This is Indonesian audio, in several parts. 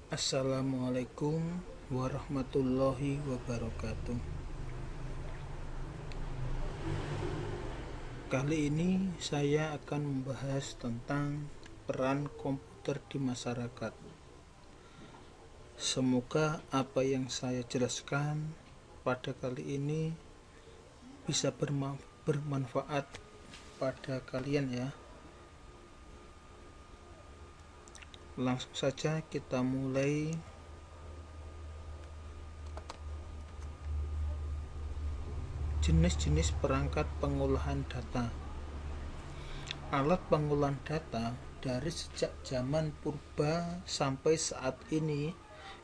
Assalamualaikum warahmatullahi wabarakatuh. Kali ini saya akan membahas tentang peran komputer di masyarakat. Semoga apa yang saya jelaskan pada kali ini bisa bermanfaat pada kalian ya. Langsung saja kita mulai. Jenis-jenis perangkat pengolahan data. Alat pengolahan data dari sejak zaman purba sampai saat ini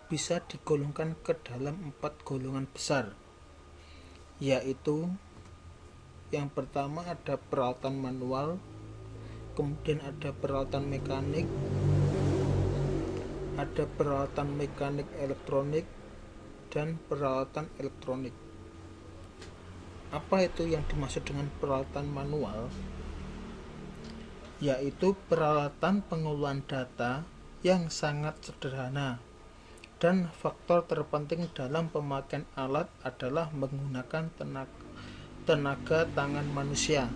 bisa digolongkan ke dalam 4 golongan besar, yaitu yang pertama ada peralatan manual, kemudian ada peralatan mekanik, ada peralatan mekanik elektronik, dan peralatan elektronik. Apa itu yang dimaksud dengan peralatan manual? Yaitu peralatan pengolahan data yang sangat sederhana, dan faktor terpenting dalam pemakaian alat adalah menggunakan tenaga tangan manusia.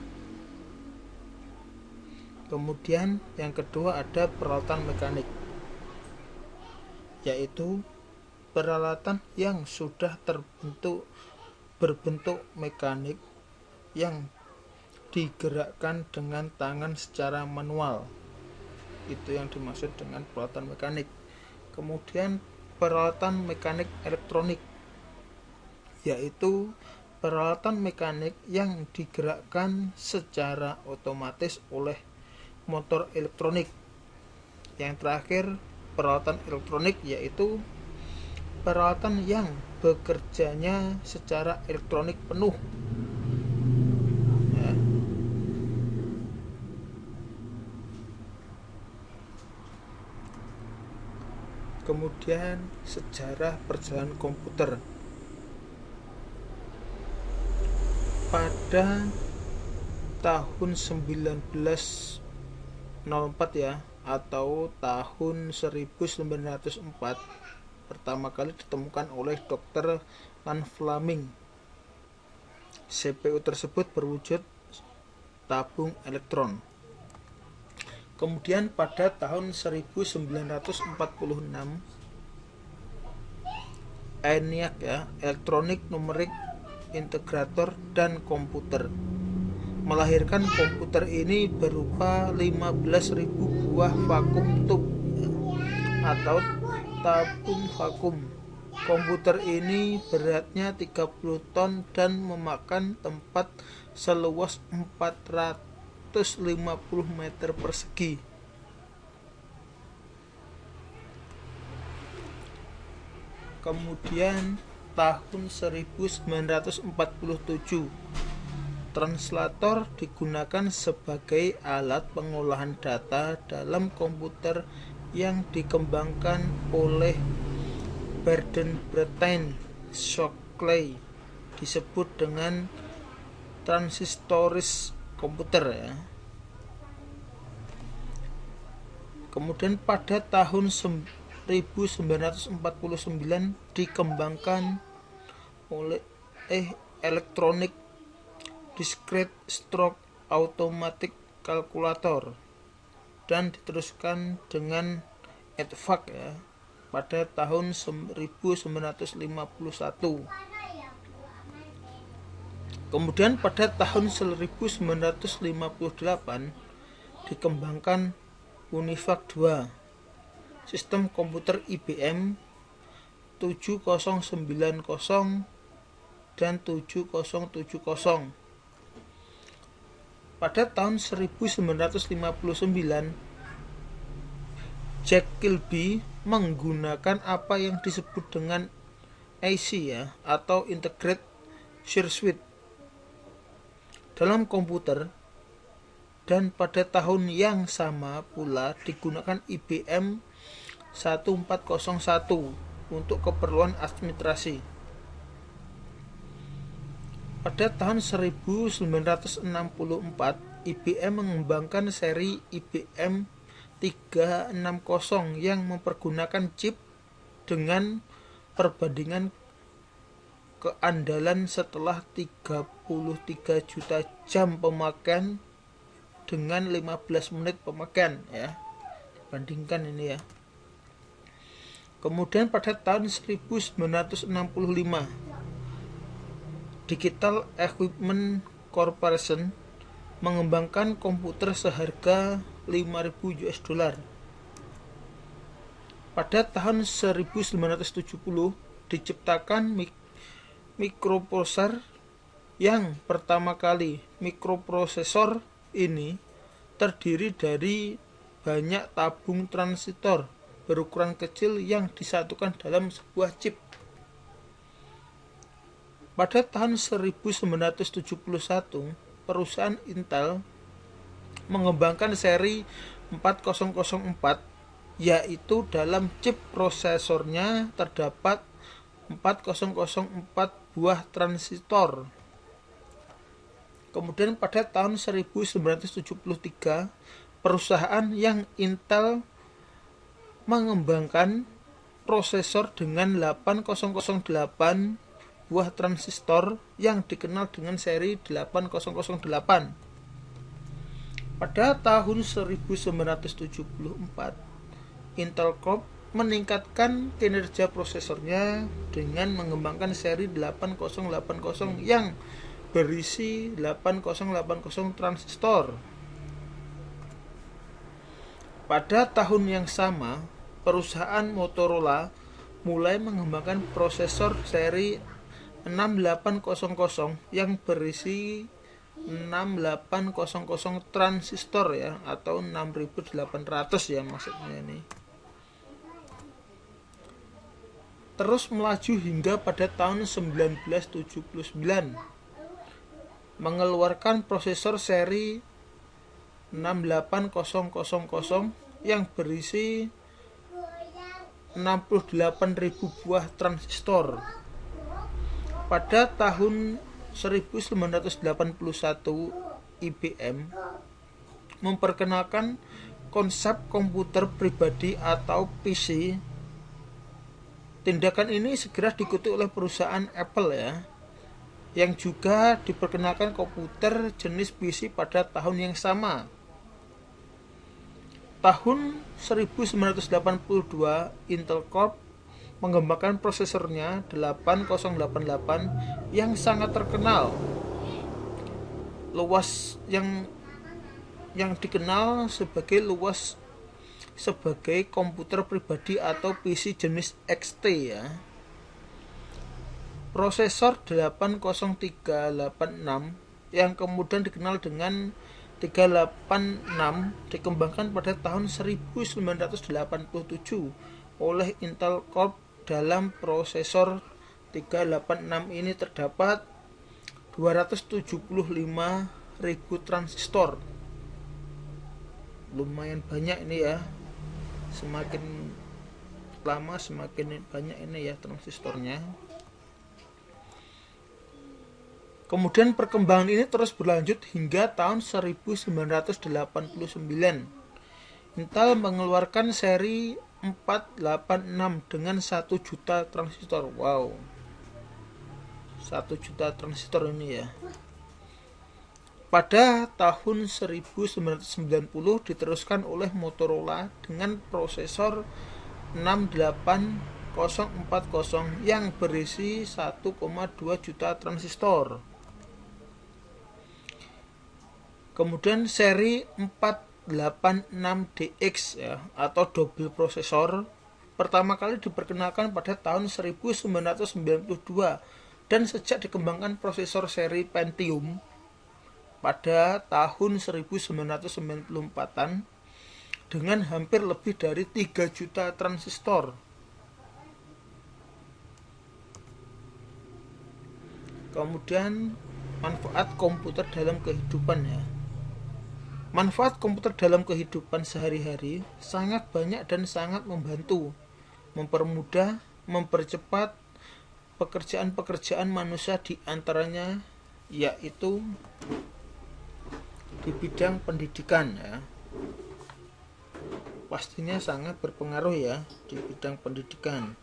Kemudian yang kedua ada peralatan mekanik, yaitu peralatan yang sudah berbentuk mekanik yang digerakkan dengan tangan secara manual. Itu yang dimaksud dengan peralatan mekanik. Kemudian peralatan mekanik elektronik, yaitu peralatan mekanik yang digerakkan secara otomatis oleh motor elektronik. Yang terakhir, peralatan elektronik yaitu peralatan yang bekerjanya secara elektronik penuh ya. Kemudian sejarah perjalanan komputer. Pada tahun 1904 ya, atau tahun 1904 pertama kali ditemukan oleh Dr. Ian Fleming. CPU tersebut berwujud tabung elektron. Kemudian pada tahun 1946 ENIAC ya, Electronic Numeric Integrator dan Komputer, melahirkan komputer ini berupa 15.000 buah vakum tube atau tabung vakum. Komputer ini beratnya 30 ton dan memakan tempat seluas 450 meter persegi. Kemudian tahun 1947 translator digunakan sebagai alat pengolahan data dalam komputer yang dikembangkan oleh Bernard Shockley, disebut dengan transistoris komputer ya. Kemudian pada tahun 1949 dikembangkan oleh Electronic Discrete Stroke Automatic Calculator dan diteruskan dengan EDVAC ya pada tahun 1951. Kemudian pada tahun 1958 dikembangkan UNIVAC 2, sistem komputer IBM 7090 dan 7070. Pada tahun 1959 Jack Kilby menggunakan apa yang disebut dengan IC ya, atau Integrated Circuit dalam komputer, dan pada tahun yang sama pula digunakan IBM 1401 untuk keperluan administrasi. Pada tahun 1964 IBM mengembangkan seri IBM 360 yang mempergunakan chip dengan perbandingan keandalan setelah 33 juta jam pemakaian dengan 15 menit pemakaian ya. Bandingkan ini ya. Kemudian pada tahun 1965 Digital Equipment Corporation mengembangkan komputer seharga 5.000 US dollar. Pada tahun 1970 diciptakan mikroprosesor yang pertama kali. Mikroprosesor ini terdiri dari banyak tabung transistor berukuran kecil yang disatukan dalam sebuah chip. Pada tahun 1971, perusahaan Intel mengembangkan seri 4004, yaitu dalam chip prosesornya terdapat 4004 buah transistor. Kemudian pada tahun 1973, perusahaan yang Intel mengembangkan prosesor dengan 8008 buah transistor yang dikenal dengan seri 8008. Pada tahun 1974, Intel Corp meningkatkan kinerja prosesornya dengan mengembangkan seri 8080 yang berisi 8080 transistor. Pada tahun yang sama, perusahaan Motorola mulai mengembangkan prosesor seri 6800 yang berisi 6800 transistor ya, atau 6800 ya maksudnya ini. Terus melaju hingga pada tahun 1979 mengeluarkan prosesor seri 68000 yang berisi 68.000 buah transistor. Pada tahun 1981, IBM memperkenalkan konsep komputer pribadi atau PC. Tindakan ini segera diikuti oleh perusahaan Apple ya, yang juga diperkenalkan komputer jenis PC pada tahun yang sama. Tahun 1982, Intel Corp mengembangkan prosesornya 8088 yang sangat terkenal. Luas yang dikenal sebagai komputer pribadi atau PC jenis XT ya. Prosesor 80386 yang kemudian dikenal dengan 386 dikembangkan pada tahun 1987 oleh Intel Corp. Dalam prosesor 386 ini terdapat 275.000 transistor. Lumayan banyak ini ya. Semakin lama semakin banyak ini ya transistornya. Kemudian perkembangan ini terus berlanjut hingga tahun 1989. Intel mengeluarkan seri 486 dengan 1 juta transistor. Wow, 1 juta transistor ini ya. Pada tahun 1990 diteruskan oleh Motorola dengan prosesor 68040 yang berisi 1,2 juta transistor. Kemudian seri 486DX ya, atau double prosesor pertama kali diperkenalkan pada tahun 1992 dan sejak dikembangkan prosesor seri Pentium pada tahun 1994-an dengan hampir lebih dari 3 juta transistor. Kemudian manfaat komputer dalam kehidupan ya. Manfaat komputer dalam kehidupan sehari-hari sangat banyak dan sangat membantu, mempermudah, mempercepat pekerjaan-pekerjaan manusia, di antaranya yaitu di bidang pendidikan ya. Pastinya sangat berpengaruh ya di bidang pendidikan.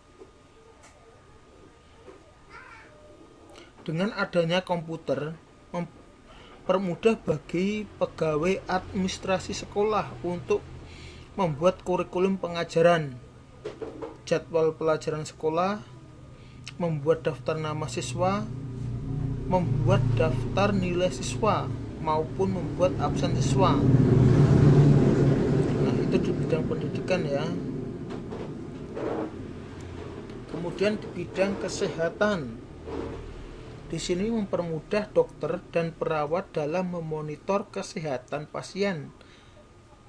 Dengan adanya komputer mempermudah bagi pegawai administrasi sekolah untuk membuat kurikulum pengajaran, jadwal pelajaran sekolah, membuat daftar nama siswa, membuat daftar nilai siswa, maupun membuat absen siswa. Nah, itu di bidang pendidikan ya. Kemudian di bidang kesehatan, di sini mempermudah dokter dan perawat dalam memonitor kesehatan pasien,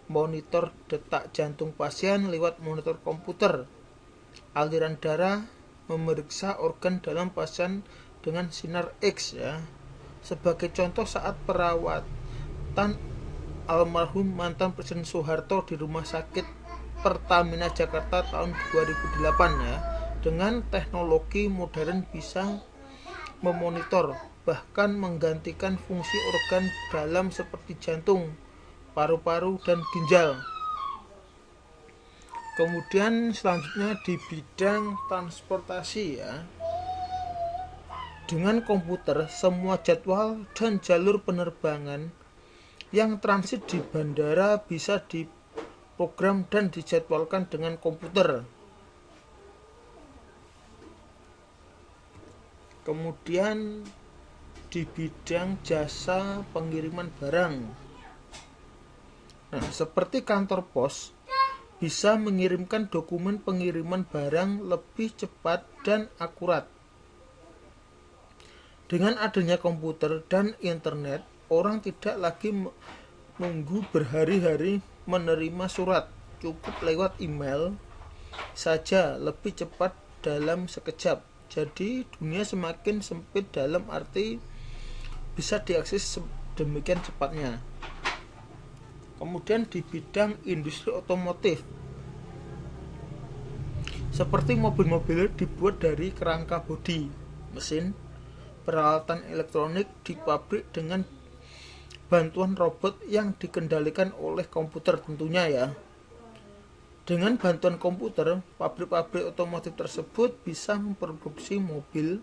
monitor detak jantung pasien lewat monitor komputer, aliran darah, memeriksa organ dalam pasien dengan sinar X ya. Sebagai contoh, saat perawatan almarhum mantan Presiden Soeharto di Rumah Sakit Pertamina Jakarta tahun 2008 ya, dengan teknologi modern bisa memonitor bahkan menggantikan fungsi organ dalam seperti jantung, paru-paru, dan ginjal. Kemudian selanjutnya di bidang transportasi ya. Dengan komputer, semua jadwal dan jalur penerbangan yang transit di bandara bisa diprogram dan dijadwalkan dengan komputer. Kemudian di bidang jasa pengiriman barang. Nah, seperti kantor pos bisa mengirimkan dokumen pengiriman barang lebih cepat dan akurat. Dengan adanya komputer dan internet, orang tidak lagi menunggu berhari-hari menerima surat. Cukup lewat email saja, lebih cepat dalam sekejap. Jadi dunia semakin sempit dalam arti bisa diakses demikian cepatnya. Kemudian di bidang industri otomotif, seperti mobil-mobil dibuat dari kerangka bodi, mesin, peralatan elektronik di pabrik dengan bantuan robot yang dikendalikan oleh komputer tentunya ya. Dengan bantuan komputer, pabrik-pabrik otomotif tersebut bisa memproduksi mobil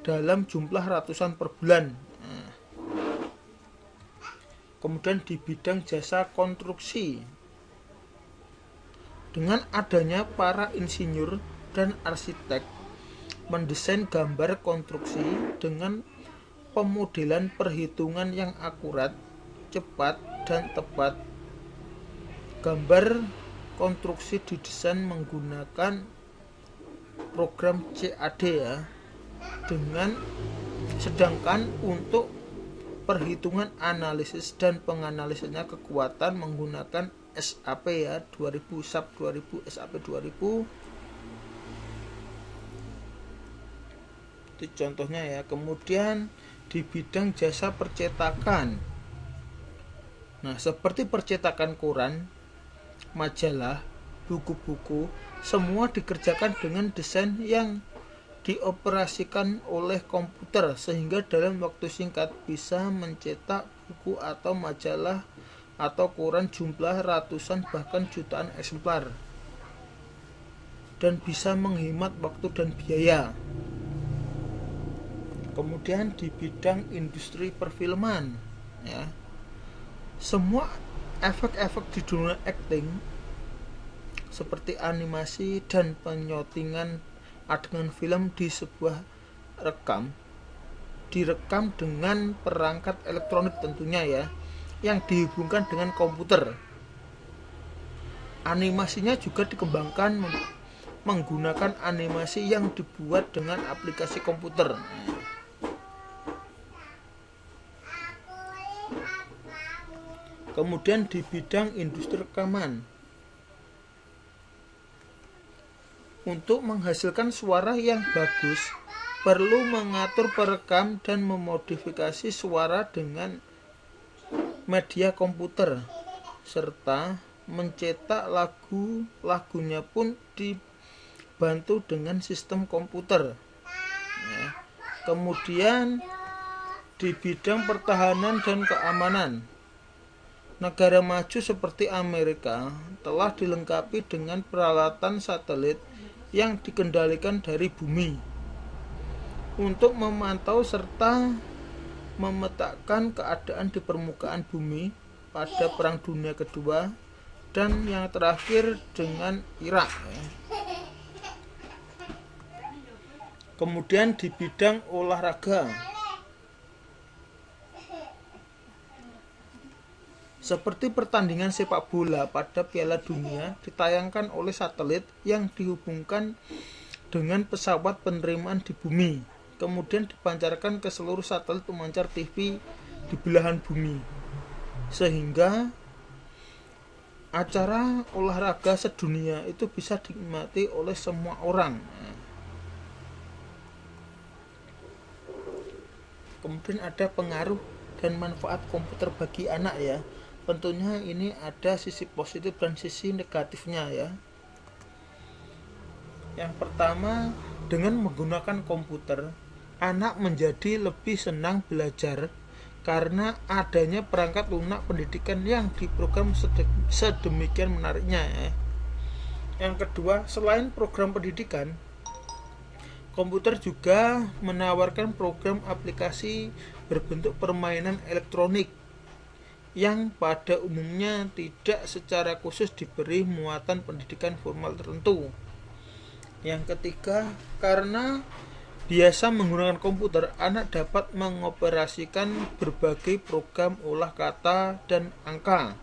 dalam jumlah ratusan per bulan. Nah, kemudian di bidang jasa konstruksi, dengan adanya para insinyur dan arsitek mendesain gambar konstruksi dengan pemodelan perhitungan yang akurat, cepat, dan tepat. Gambar konstruksi didesain menggunakan program CAD ya. Sedangkan untuk perhitungan analisis dan penganalisisnya kekuatan menggunakan SAP ya, 2000 SAP 2000 SAP 2000. Itu contohnya ya. Kemudian di bidang jasa percetakan. Nah, seperti percetakan koran, majalah, buku-buku, semua dikerjakan dengan desain yang dioperasikan oleh komputer sehingga dalam waktu singkat bisa mencetak buku atau majalah atau koran jumlah ratusan bahkan jutaan eksemplar dan bisa menghemat waktu dan biaya. Kemudian di bidang industri perfilman ya, semua efek-efek di dunia acting seperti animasi dan penyutingan adegan film di sebuah direkam dengan perangkat elektronik tentunya ya, yang dihubungkan dengan komputer. Animasinya juga dikembangkan menggunakan animasi yang dibuat dengan aplikasi komputer. Kemudian di bidang industri rekaman, untuk menghasilkan suara yang bagus perlu mengatur perekam dan memodifikasi suara dengan media komputer serta mencetak lagunya pun dibantu dengan sistem komputer ya. Kemudian di bidang pertahanan dan keamanan, negara maju seperti Amerika telah dilengkapi dengan peralatan satelit yang dikendalikan dari bumi. untuk memantau serta memetakan keadaan di permukaan bumi pada Perang Dunia Kedua, dan yang terakhir dengan Irak. Kemudian di bidang olahraga, seperti pertandingan sepak bola pada Piala Dunia ditayangkan oleh satelit yang dihubungkan dengan pesawat penerimaan di bumi, kemudian dipancarkan ke seluruh satelit pemancar TV di belahan bumi, sehingga acara olahraga sedunia itu bisa dinikmati oleh semua orang. Kemudian ada pengaruh dan manfaat komputer bagi anak ya. Tentunya ini ada sisi positif dan sisi negatifnya ya. Yang pertama, dengan menggunakan komputer, anak menjadi lebih senang belajar karena adanya perangkat lunak pendidikan yang diprogram sedemikian menariknya ya. Yang kedua, selain program pendidikan, komputer juga menawarkan program aplikasi berbentuk permainan elektronik yang pada umumnya tidak secara khusus diberi muatan pendidikan formal tertentu. Yang ketiga, karena biasa menggunakan komputer, anak dapat mengoperasikan berbagai program olah kata dan angka.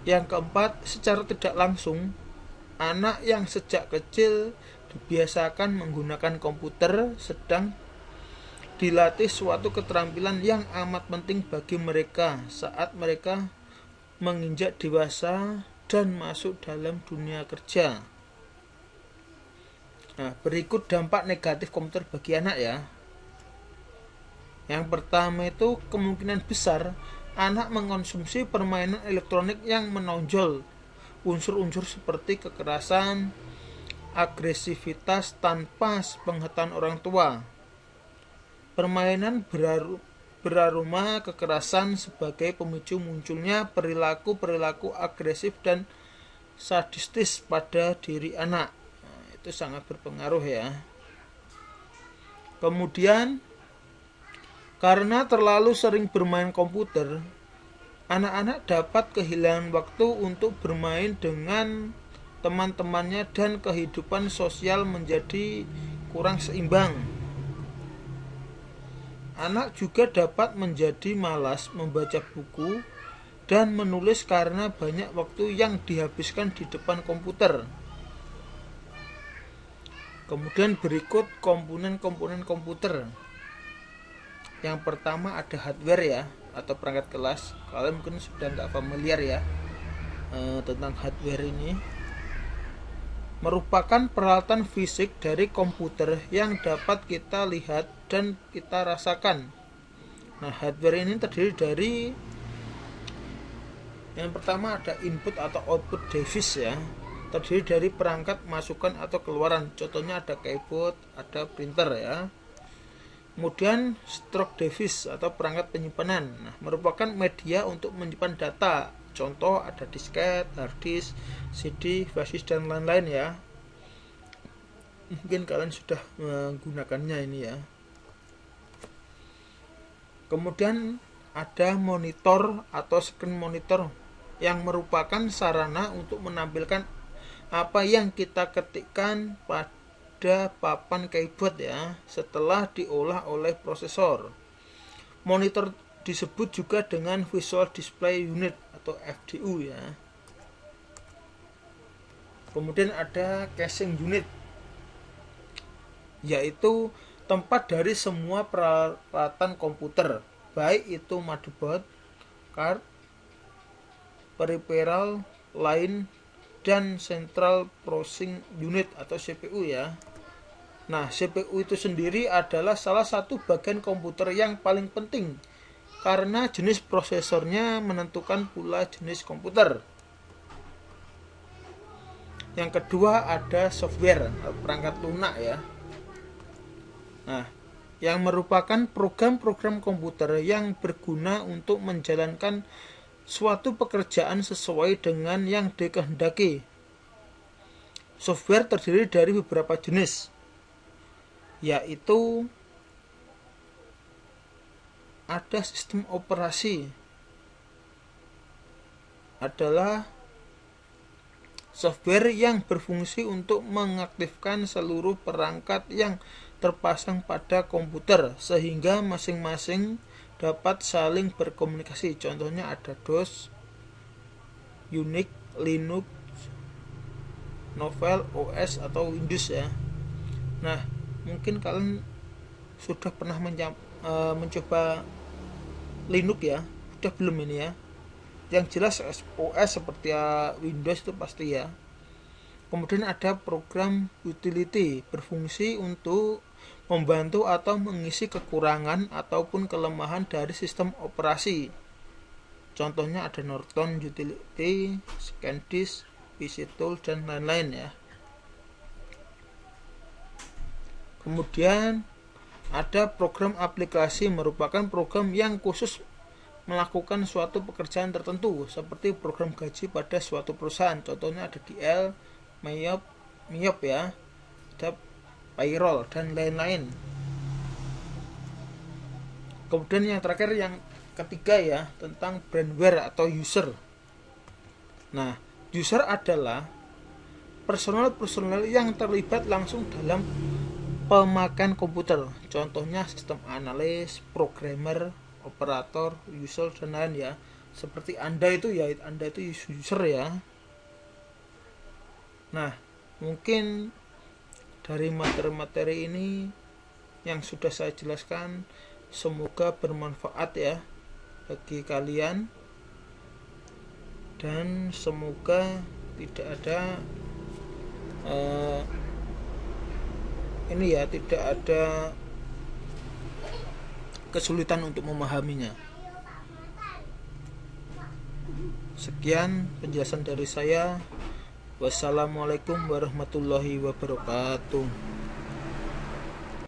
Yang keempat, secara tidak langsung, anak yang sejak kecil dibiasakan menggunakan komputer sedang dilatih suatu keterampilan yang amat penting bagi mereka saat mereka menginjak dewasa dan masuk dalam dunia kerja. Nah, berikut dampak negatif komputer bagi anak ya. Yang pertama itu kemungkinan besar anak mengkonsumsi permainan elektronik yang menonjol unsur-unsur seperti kekerasan, agresivitas tanpa sepengetahuan orang tua. Permainan beraroma kekerasan sebagai pemicu munculnya perilaku-perilaku agresif dan sadistis pada diri anak. Nah, itu sangat berpengaruh ya. Kemudian, karena terlalu sering bermain komputer, anak-anak dapat kehilangan waktu untuk bermain dengan teman-temannya dan kehidupan sosial menjadi kurang seimbang. Anak juga dapat menjadi malas membaca buku dan menulis karena banyak waktu yang dihabiskan di depan komputer. Kemudian berikut komponen-komponen komputer. Yang pertama ada hardware ya, atau perangkat kelas. Kalian mungkin sudah nggak familiar ya tentang hardware ini. Merupakan peralatan fisik dari komputer yang dapat kita lihat dan kita rasakan. Nah, hardware ini terdiri dari, yang pertama ada input atau output device ya, terdiri dari perangkat masukan atau keluaran. Contohnya ada keyboard, ada printer ya. Kemudian stroke device atau perangkat penyimpanan. Nah, merupakan media untuk menyimpan data. Contoh ada disket, hard disk, CD, flash dan lain-lain ya. Mungkin kalian sudah menggunakannya ini ya. Kemudian ada monitor atau screen monitor yang merupakan sarana untuk menampilkan apa yang kita ketikkan pada papan keyboard ya, setelah diolah oleh prosesor. Monitor disebut juga dengan Visual Display Unit atau VDU ya. Kemudian ada casing unit, yaitu tempat dari semua peralatan komputer, baik itu motherboard, card, peripheral lain, dan Central Processing Unit atau CPU ya. Nah, CPU itu sendiri adalah salah satu bagian komputer yang paling penting karena jenis prosesornya menentukan pula jenis komputer. Yang kedua ada software, perangkat lunak ya. Nah, yang merupakan program-program komputer yang berguna untuk menjalankan suatu pekerjaan sesuai dengan yang dikehendaki. Software terdiri dari beberapa jenis. yaitu ada sistem operasi adalah software yang berfungsi untuk mengaktifkan seluruh perangkat yang terpasang pada komputer sehingga masing-masing dapat saling berkomunikasi. Contohnya ada DOS, Unix, Linux, Novel OS atau Windows ya. Nah, mungkin kalian sudah pernah mencoba Linux ya, sudah belum ini ya? Yang jelas OS seperti Windows itu pasti ya. Kemudian ada program utility berfungsi untuk membantu atau mengisi kekurangan ataupun kelemahan dari sistem operasi. Contohnya ada Norton Utility, ScanDisk, PC Tool dan lain-lain ya. Kemudian ada program aplikasi, merupakan program yang khusus melakukan suatu pekerjaan tertentu seperti program gaji pada suatu perusahaan. Contohnya ada DL, MIOP ya, ada payroll dan lain-lain. Kemudian yang terakhir, yang ketiga ya, tentang brandware atau user. Nah, user adalah personel yang terlibat langsung dalam pemakaian komputer. Contohnya sistem analis, programmer, operator, user dan lain ya. Seperti Anda itu user ya. Nah, mungkin dari materi-materi ini yang sudah saya jelaskan semoga bermanfaat ya bagi kalian, dan semoga tidak ada tidak ada kesulitan untuk memahaminya. Sekian penjelasan dari saya. Wassalamualaikum warahmatullahi wabarakatuh.